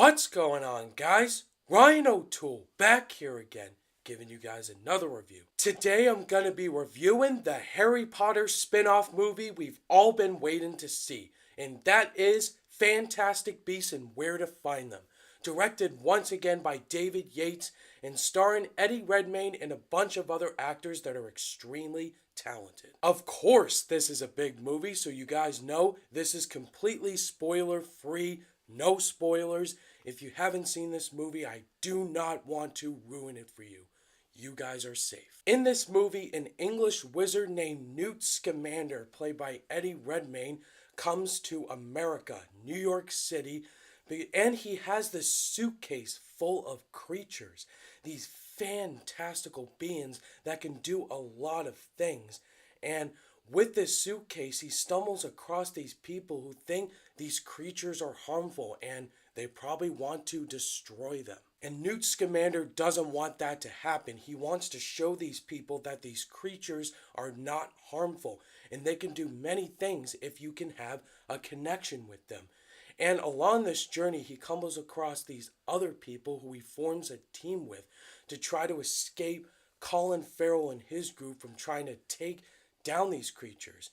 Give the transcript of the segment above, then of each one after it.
What's going on, guys? Ryan O'Toole back here again, giving you guys another review. Today I'm going to be reviewing the Harry Potter spin-off movie we've all been waiting to see, and that is Fantastic Beasts and Where to Find Them. Directed once again by David Yates and starring Eddie Redmayne and a bunch of other actors that are extremely talented. Of course, this is a big movie, so you guys know this is completely spoiler-free. No spoilers. If you haven't seen this movie, I do not want to ruin it for you. You guys are safe. In this movie, an English wizard named Newt Scamander, played by Eddie Redmayne, comes to America, New York City, and he has this suitcase full of creatures, these fantastical beings that can do a lot of things. And with this suitcase, he stumbles across these people who think these creatures are harmful and they probably want to destroy them. And Newt Scamander doesn't want that to happen. He wants to show these people that these creatures are not harmful and they can do many things if you can have a connection with them. And along this journey, he comes across these other people who he forms a team with to try to escape Colin Farrell and his group from trying to take down these creatures.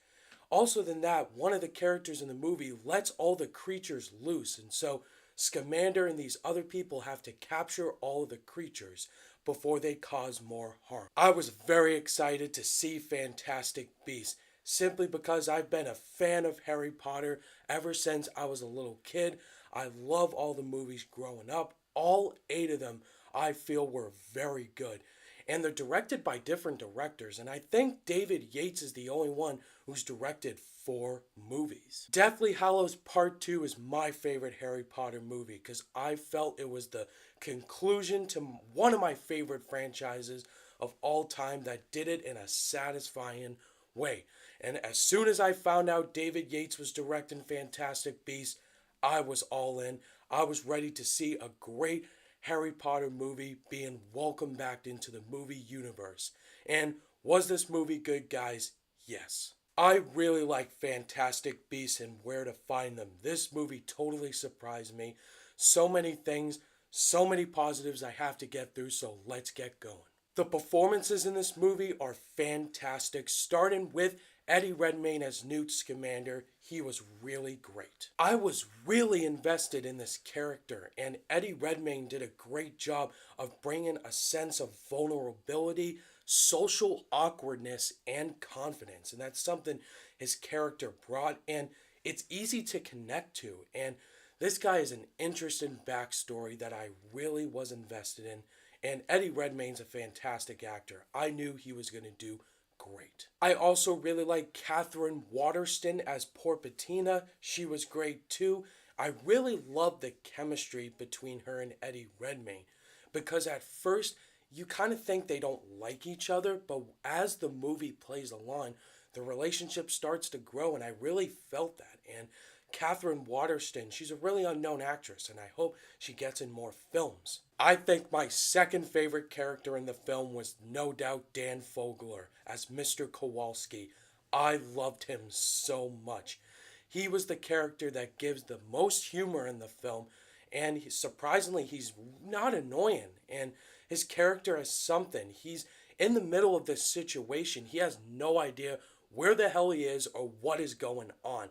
Also than that, one of the characters in the movie lets all the creatures loose, and so Scamander and these other people have to capture all of the creatures before they cause more harm. I was very excited to see Fantastic Beasts, simply because I've been a fan of Harry Potter ever since I was a little kid. I love all the movies growing up. All 8 of them I feel were very good. And they're directed by different directors, and I think David Yates is the only one who's directed 4 movies. Deathly Hallows Part 2 is my favorite Harry Potter movie because I felt it was the conclusion to one of my favorite franchises of all time that did it in a satisfying way. And as soon as I found out David Yates was directing Fantastic Beasts, I was all in. I was ready to see a great Harry Potter movie being welcomed back into the movie universe. And was this movie good, guys? Yes. I really like Fantastic Beasts and Where to Find Them. This movie totally surprised me. So many things, so many positives I have to get through, so let's get going. The performances in this movie are fantastic, starting with Eddie Redmayne as Newt Scamander. He was really great. I was really invested in this character, and Eddie Redmayne did a great job of bringing a sense of vulnerability, social awkwardness, and confidence. And that's something his character brought, and it's easy to connect to. And this guy is an interesting backstory that I really was invested in. And Eddie Redmayne's a fantastic actor. I knew he was going to do great. I also really like Catherine Waterston as Porpatina. She was great too. I really love the chemistry between her and Eddie Redmayne because at first you kind of think they don't like each other, but as the movie plays along, the relationship starts to grow, and I really felt that. And Catherine Waterston, she's a really unknown actress, and I hope she gets in more films. I think my second favorite character in the film was no doubt Dan Fogler as Mr. Kowalski. I loved him so much. He was the character that gives the most humor in the film, and surprisingly, he's not annoying, and his character has something. He's in the middle of this situation. He has no idea where the hell he is or what is going on.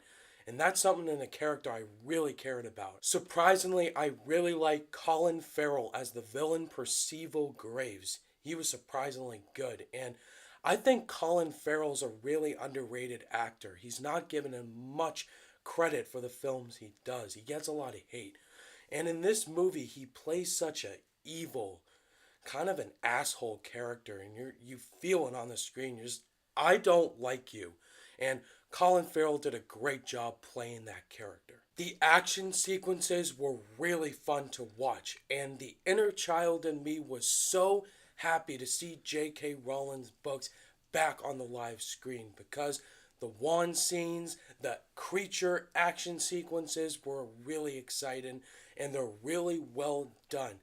And that's something in a character I really cared about. Surprisingly, I really like Colin Farrell as the villain Percival Graves. He was surprisingly good. And I think Colin Farrell's a really underrated actor. He's not given him much credit for the films he does. He gets a lot of hate. And in this movie, he plays such a evil, kind of an asshole character. And you feel it on the screen. You're just, I don't like you. And Colin Farrell did a great job playing that character. The action sequences were really fun to watch, and the inner child in me was so happy to see J.K. Rowling's books back on the live screen because the wand scenes, the creature action sequences were really exciting, and they're really well done.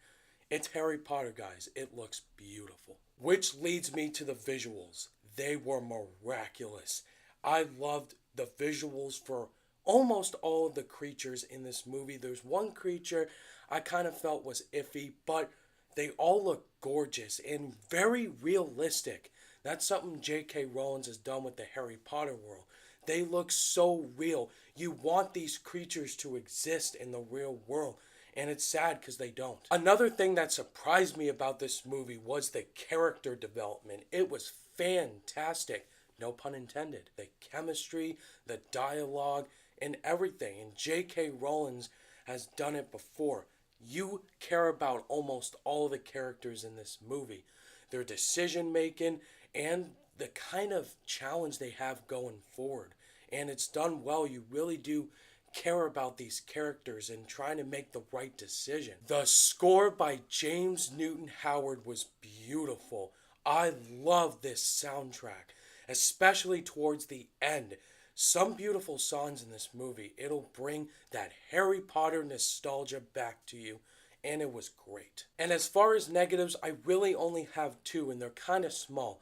It's Harry Potter, guys. It looks beautiful. Which leads me to the visuals. They were miraculous. I loved the visuals for almost all of the creatures in this movie. There's one creature I kind of felt was iffy, but they all look gorgeous and very realistic. That's something J.K. Rowling has done with the Harry Potter world. They look so real. You want these creatures to exist in the real world, and it's sad because they don't. Another thing that surprised me about this movie was the character development. It was fantastic. No pun intended. The chemistry, the dialogue, and everything. And J.K. Rowling has done it before. You care about almost all the characters in this movie. Their decision making and the kind of challenge they have going forward. And it's done well. You really do care about these characters and trying to make the right decision. The score by James Newton Howard was beautiful. I love this soundtrack, especially towards the end. Some beautiful songs in this movie. It'll bring that Harry Potter nostalgia back to you, and it was great. And as far as negatives, I really only have two, and they're kind of small.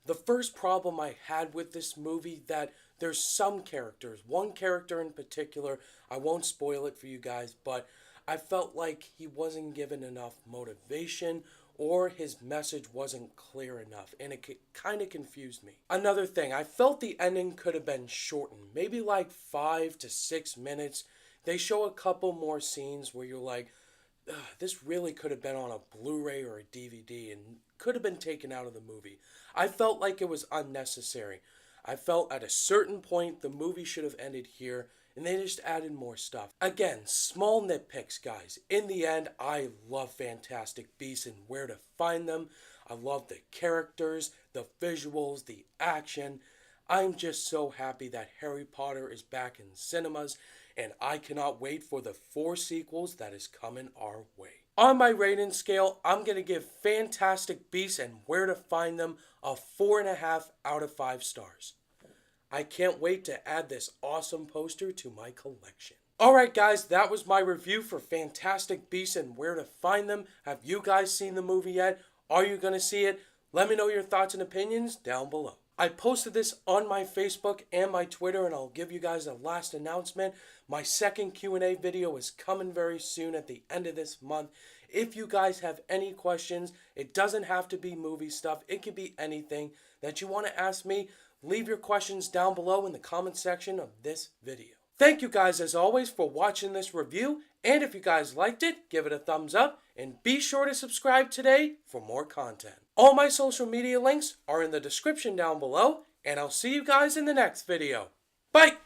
The first problem I had with this movie, that there's some characters, one character in particular, I won't spoil it for you guys, but I felt like he wasn't given enough motivation or his message wasn't clear enough, and it kind of confused me. Another thing, I felt the ending could have been shortened, maybe like 5 to 6 minutes. They show a couple more scenes where you're like, this really could have been on a Blu-ray or a DVD and could have been taken out of the movie. I felt like it was unnecessary. I felt at a certain point the movie should have ended here, and they just added more stuff. Again, small nitpicks, guys. In the end, I love Fantastic Beasts and Where to Find Them. I love the characters, the visuals, the action. I'm just so happy that Harry Potter is back in cinemas, and I cannot wait for the 4 sequels that is coming our way. On my rating scale, I'm going to give Fantastic Beasts and Where to Find Them a 4.5 out of 5 stars. I can't wait to add this awesome poster to my collection. Alright guys, that was my review for Fantastic Beasts and Where to Find Them. Have you guys seen the movie yet? Are you going to see it? Let me know your thoughts and opinions down below. I posted this on my Facebook and my Twitter, and I'll give you guys a last announcement. My second Q&A video is coming very soon at the end of this month. If you guys have any questions, it doesn't have to be movie stuff. It could be anything that you want to ask me. Leave your questions down below in the comment section of this video. Thank you guys as always for watching this review, and if you guys liked it, give it a thumbs up, and be sure to subscribe today for more content. All my social media links are in the description down below, and I'll see you guys in the next video. Bye!